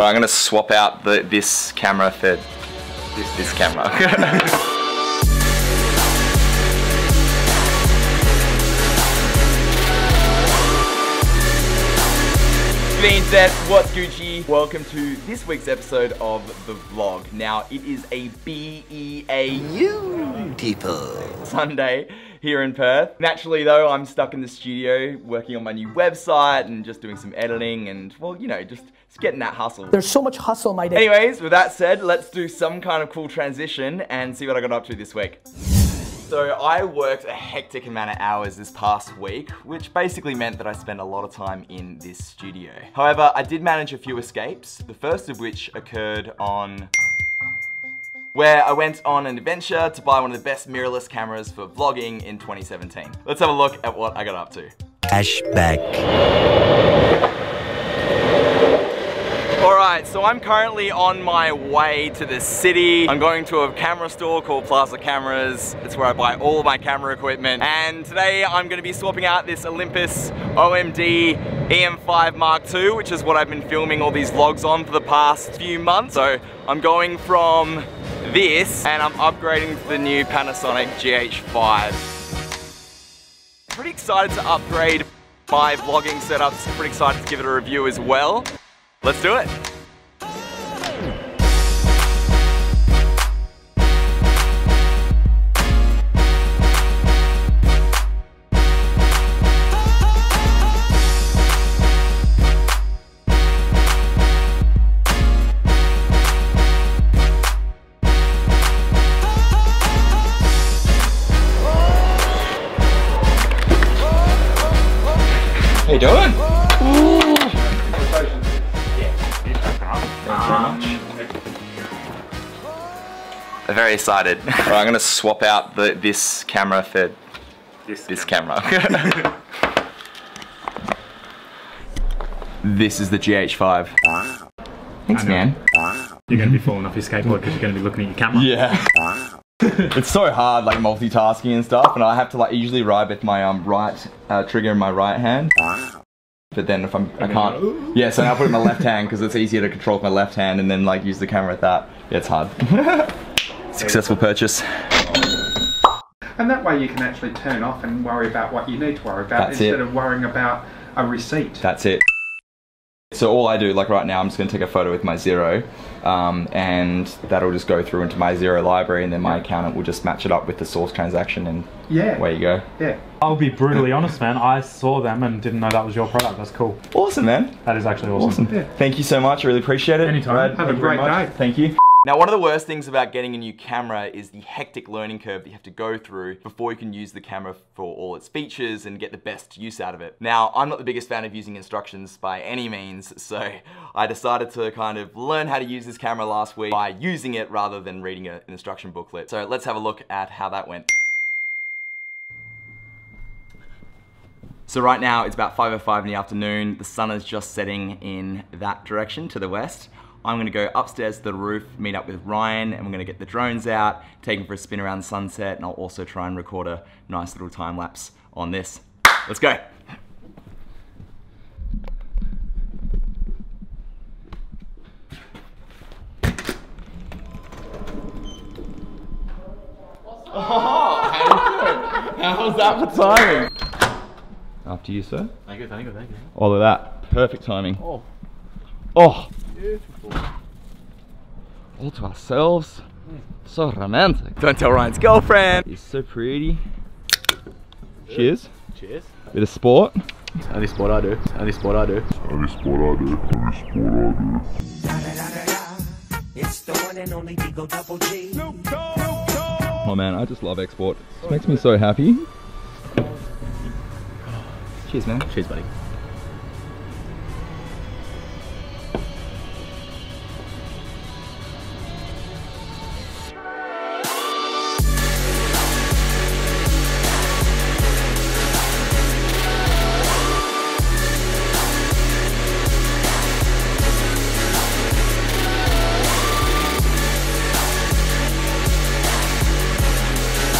Alright, I'm gonna swap out this camera for this camera. Being said, what's Gucci? Welcome to this week's episode of the vlog. Now, it is a beautiful Sunday here in Perth. Naturally though, I'm stuck in the studio working on my new website and just doing some editing and, well, you know, just getting that hustle. There's so much hustle in my day. Anyways, with that said, let's do some kind of cool transition and see what I got up to this week. So I worked a hectic amount of hours this past week, which basically meant that I spent a lot of time in this studio. However, I did manage a few escapes, the first of which occurred on where I went on an adventure to buy one of the best mirrorless cameras for vlogging in 2017. Let's have a look at what I got up to. Flashback. Alright, so I'm currently on my way to the city. I'm going to a camera store called Plaza Cameras. It's where I buy all of my camera equipment. And today I'm going to be swapping out this Olympus OMD EM5 Mark II, which is what I've been filming all these vlogs on for the past few months. So I'm going from this and I'm upgrading to the new Panasonic GH5. Pretty excited to upgrade my vlogging setups. Pretty excited to give it a review as well. Let's do it. How you doing? I'm very excited. Alright, I'm gonna swap out this camera for this camera. This is the GH5. Wow. Thanks, man. Wow. You're gonna be falling off your skateboard because you're gonna be looking at your camera. Yeah. Wow. It's so hard, like multitasking and stuff, and I have to like usually ride with my right trigger in my right hand. Wow. But then if I can't, yeah, so now I put it in my left hand because it's easier to control with my left hand and then like use the camera with that. Yeah, it's hard. Successful purchase. And that way you can actually turn off and worry about what you need to worry about instead of worrying about a receipt. That's it. So all I do, like right now, I'm just going to take a photo with my Xero, and that'll just go through into my Xero library, and then my accountant will just match it up with the source transaction, and away you go. Yeah. I'll be brutally honest, man. I saw them and didn't know that was your product. That's cool. Awesome, man. That is actually awesome. Yeah. Thank you so much. I really appreciate it. Anytime. Have a great day. Thank you. Now, one of the worst things about getting a new camera is the hectic learning curve that you have to go through before you can use the camera for all its features and get the best use out of it. Now, I'm not the biggest fan of using instructions by any means, so I decided to kind of learn how to use this camera last week by using it rather than reading an instruction booklet. So let's have a look at how that went. So right now, it's about 5:05 in the afternoon. The sun is just setting in that direction to the west. I'm gonna go upstairs to the roof, meet up with Ryan, and we're gonna get the drones out, take them for a spin around the sunset, and I'll also try and record a nice little time lapse on this. Let's go. Oh, how you doing? How's that for timing? After you, sir. Thank you, thank you, thank you. All of that. Perfect timing. Oh. Oh. Beautiful. All to ourselves. So romantic. Don't tell Ryan's girlfriend. He's so pretty. Cheers. Cheers. Bit of sport. It's only sport I do. It's only sport I do. Only sport I do. Only sport I do. It's the one and only 𝗷𝗢𝗡𝗘𝗖𝗍. Oh man, I just love export. This makes me so happy. Cheers, man. Cheers, buddy.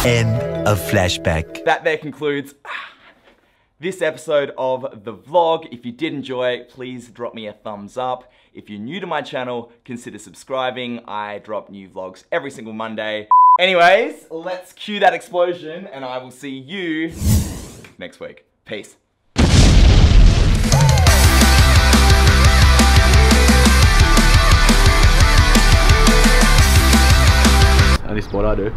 End of flashback. That there concludes this episode of the vlog. If you did enjoy it, please drop me a thumbs up. If you're new to my channel, consider subscribing. I drop new vlogs every single Monday. Anyways, let's cue that explosion and I will see you next week. Peace. Only sport I do.